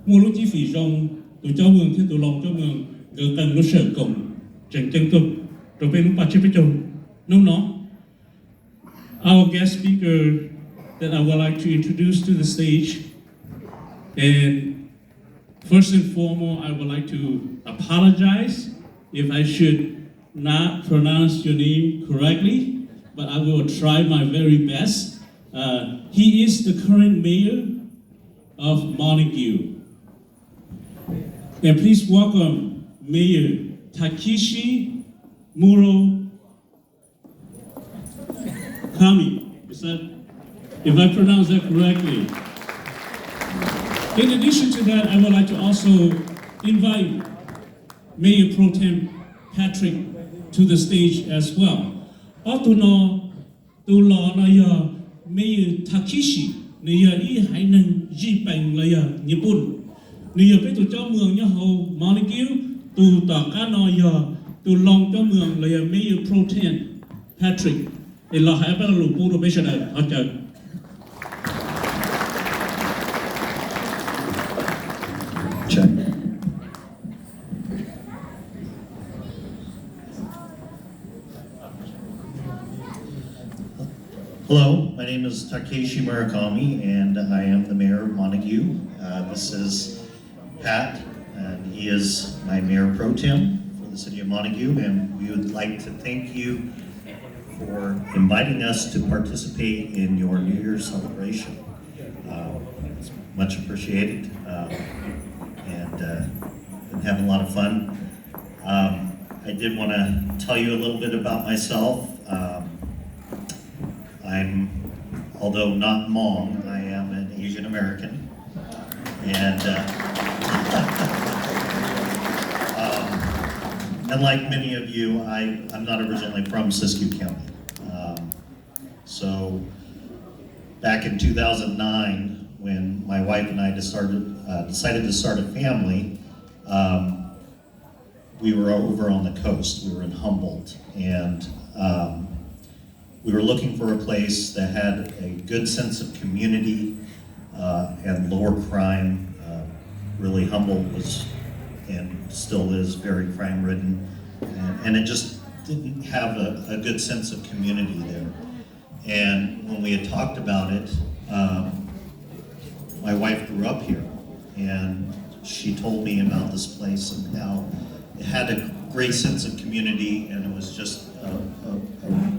mua lúc chi phí rong tụi cháu mường thì tụi lòng cháu mường cứ cần lúc sợ cổng chẳng chẳng tục rồi bên lúc bắt chếp với chồng nông nó. Our guest speaker that I would like to introduce to the stage, and first and foremost, I would like to apologize if I should not pronounce your name correctly, but I will try my very best. He is the current mayor of Montague. And please welcome Mayor Takeshi Muro Kami. Is that, if I pronounce that correctly? In addition to that, I would like to also invite Mayor Pro Tem Patrick to the stage as well. Otono tulo na ya Mayor Takeshi na ya I hainan jipang la ya Nipun. Na ya pe tu cho mường ya ho Montague tu ta ka no ya tu long cho mường la ya Mayor Pro Tem Patrick. Ila hai ba lu pu ro be sha dai ha cha. Check. Hello, my name is Takeshi Murakami, and I am the mayor of Montague. This is Pat, and he is my mayor pro tem for the city of Montague, and we would like to thank you for inviting us to participate in your New Year's celebration. It's much appreciated, and been having a lot of fun. I did want to tell you a little bit about myself. I'm, although not Hmong, I am an Asian American, and like many of you, I'm not originally from Siskiyou County. So back in 2009, when my wife and I decided to start a family, we were over on the coast. We were in Humboldt, and we were looking for a place that had a good sense of community and lower crime. Really, Humboldt was and still is very crime-ridden, and it just didn't have a good sense of community there. And when we had talked about it, my wife grew up here, and she told me about this place and how it had a great sense of community, and it was just a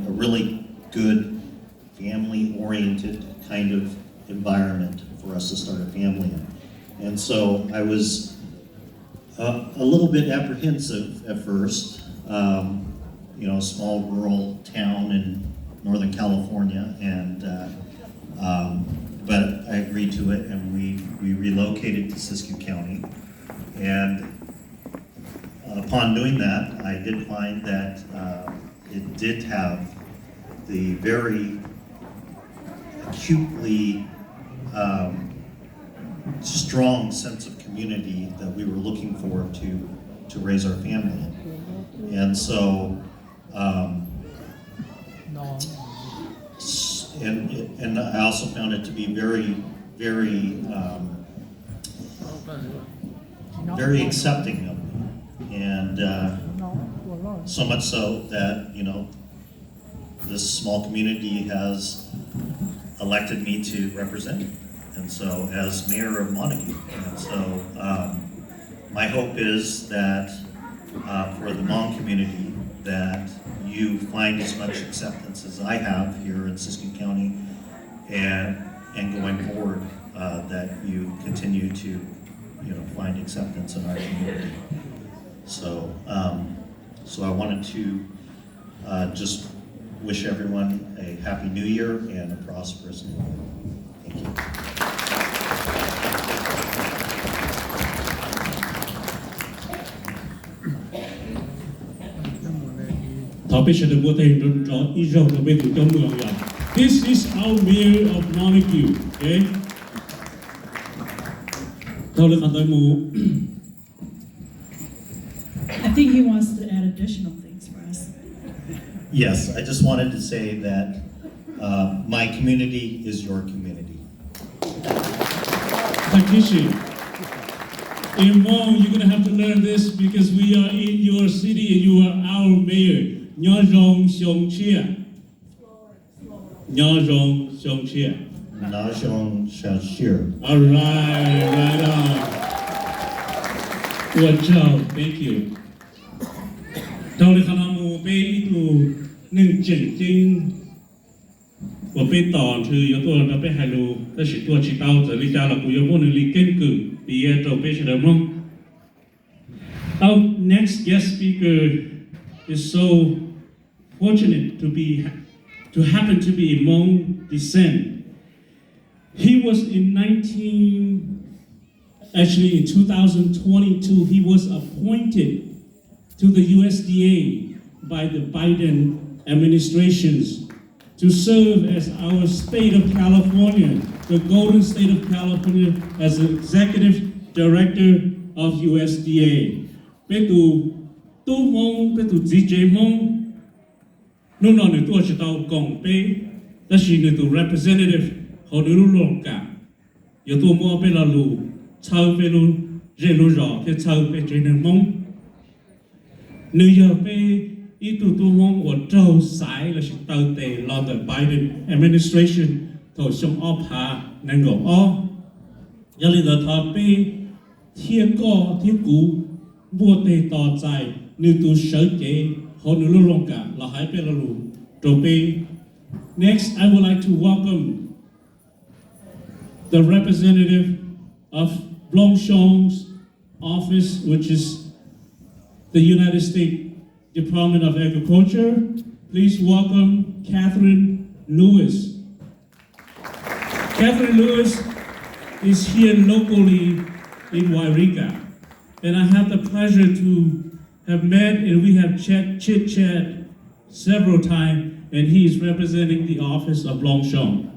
really good, family-oriented kind of environment for us to start a family in. And so I was a little bit apprehensive at first. You know, a small rural town in Northern California, and but I agreed to it, and we relocated to Siskiyou County. And upon doing that, I did find that it did have the very acutely strong sense of community that we were looking for to raise our family in. And so, and I also found it to be very, very, very accepting of me, and so much so that, you know, this small community has elected me to represent it, and so as mayor of Montague. And so my hope is that for the Hmong community, that you find as much acceptance as I have here in Siskiyou County, and going forward, that you continue to, you know, find acceptance in our community. So, so I wanted to just wish everyone a happy New Year and a prosperous New Year. Thank you. This is our mayor of Montague, okay? I think he wants to add additional things for us. Yes, I just wanted to say that my community is your community. Takeshi, In Hmong, you're gonna have to learn this because we are in your city and you are our mayor. Noj Tsiab. Noj Tsiab. Noj Tsiab. All right, right on. Good job, thank you. Trong lịch sử bây tu nên chỉnh chính và bây tòn thì yếu tố là bây hai lô, đó làตัวchỉ tao giờ lý cha là của yếu tố nên lý kiến cử bây giờ trong bây giờ mong. Our next guest speaker is so fortunate to happen to be Hmong descent. He was in 2022, he was appointed to the USDA by the Biden administrations to serve as our state of California, the golden state of California, as the executive director of USDA. Betu tu mong betu DJ mong no no ne tu chỉ tao gong pe, đó là ne tu representative họ ne lu long cả, yo tu mo pe la lu, chao pe lu, je lu rõ, thế chao pe je ne mong. New Year pe itu tu mong ở châu sải là sự tao tệ lo the Biden administration thổ sông op hà nên gọi o, giờ lên là thọ pe thiên co thiên cú mua tê tỏ dài như tu sở chế họ nữ lưu long cả là hai pe là lu trâu pe. Next, I would like to welcome the representative of Blongshong's office, which is the United States Department of Agriculture. Please welcome Catherine Lewis. Catherine Lewis is here locally in Wairika, and I have the pleasure to have met and we have chit-chat several times, and he is representing the office of Blongshong.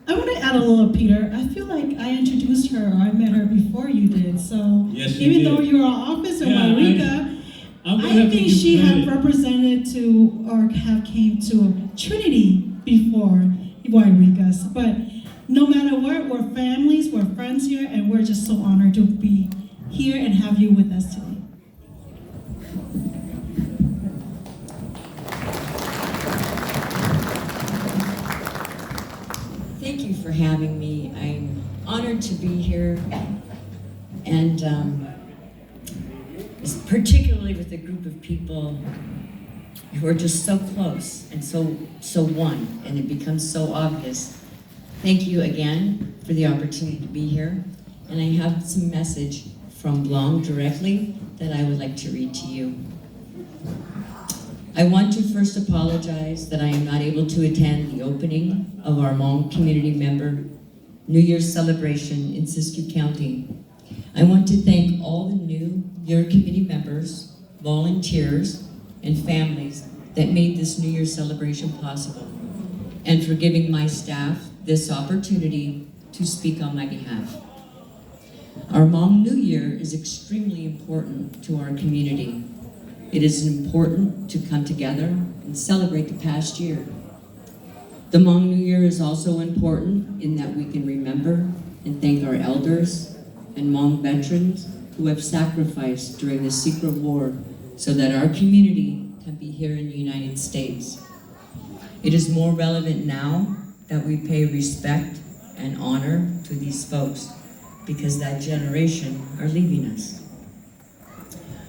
I want to add a little, Peter. I feel like I introduced her, or I met her before you did. So Yes, you even did. though you're our office in Yeah, Wairika, I'm gonna I have to think give she had credit. represented to or have came to Trinity before Wairika. But no matter what, we're families, we're friends here, and we're just so honored to be here and have you with us today. Thank you for having me. I'm honored to be here, and particularly with a group of people who are just so close and so one, and it becomes so obvious. Thank you again for the opportunity to be here, and I have some message from Blong directly that I would like to read to you. I want to first apologize that I am not able to attend the opening of our Hmong community member New Year's celebration in Siskiyou County. I want to thank all the New Year committee members, volunteers, and families that made this New Year's celebration possible, and for giving my staff this opportunity to speak on my behalf. Our Hmong New Year is extremely important to our community. It is important to come together and celebrate the past year. The Hmong New Year is also important in that we can remember and thank our elders and Hmong veterans who have sacrificed during the secret war so that our community can be here in the United States. It is more relevant now that we pay respect and honor to these folks because that generation are leaving us.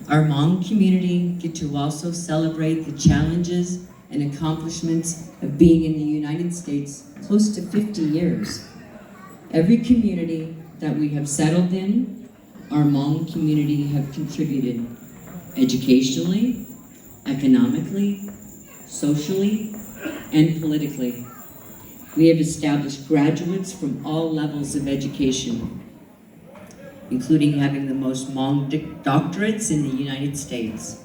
Our Hmong community get to also celebrate the challenges and accomplishments of being in the United States close to 50 years. Every community that we have settled in, our Hmong community have contributed educationally, economically, socially, and politically. We have established graduates from all levels of education, including having the most Hmong doctorates in the United States.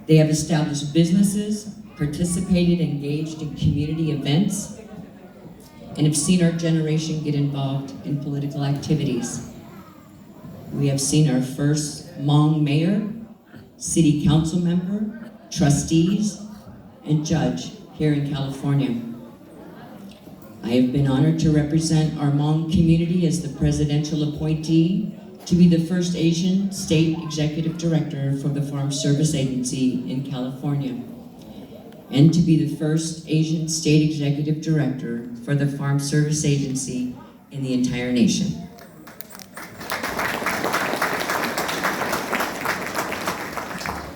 They have established businesses, participated, engaged in community events, and have seen our generation get involved in political activities. We have seen our first Hmong mayor, city council member, trustees, and judge here in California. I have been honored to represent our Hmong community as the presidential appointee to be the first Asian State Executive Director for the Farm Service Agency in California, and to be the first Asian State Executive Director for the Farm Service Agency in the entire nation.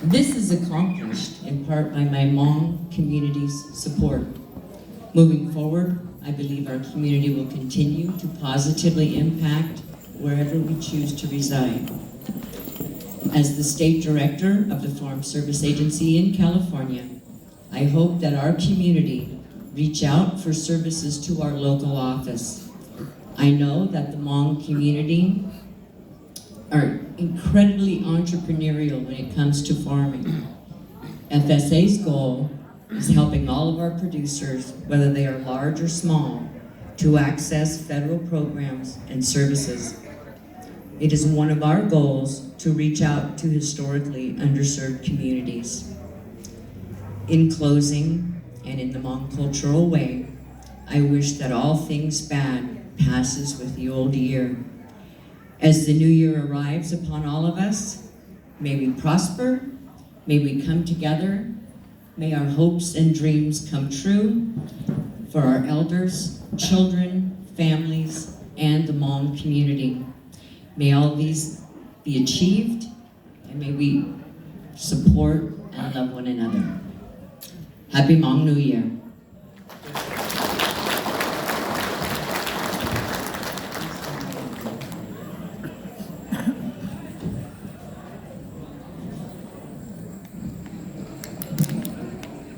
This is accomplished in part by my Hmong community's support. Moving forward, I believe our community will continue to positively impact wherever we choose to reside. As the State Director of the Farm Service Agency in California, I hope that our community reach out for services to our local office. I know that the Hmong community are incredibly entrepreneurial when it comes to farming. FSA's goal is helping all of our producers, whether they are large or small, to access federal programs and services. It is one of our goals to reach out to historically underserved communities. In closing, and in the Hmong cultural way, I wish that all things bad passes with the old year. As the new year arrives upon all of us, may we prosper, may we come together, may our hopes and dreams come true for our elders, children, families, and the Hmong community. May all these be achieved, and may we support and love one another. Happy Hmong New Year.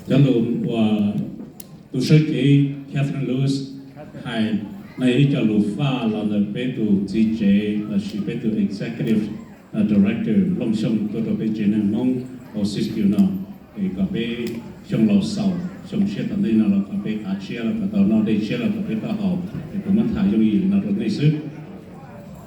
Chào lùm và tu sư kỹ Catherine Lewis hay nay chào lùm pha là bé tu GJ là she bé tu Executive Director long sông tu đồ bé trên Hmong ở Siskiyou nào thì cả bé sông lò sầu sông xe tận đây nào là cả bé cá chia là cả tàu nào đây chia là cả bé tàu hậu thì cũng mất thải trong gì nào rồi này sức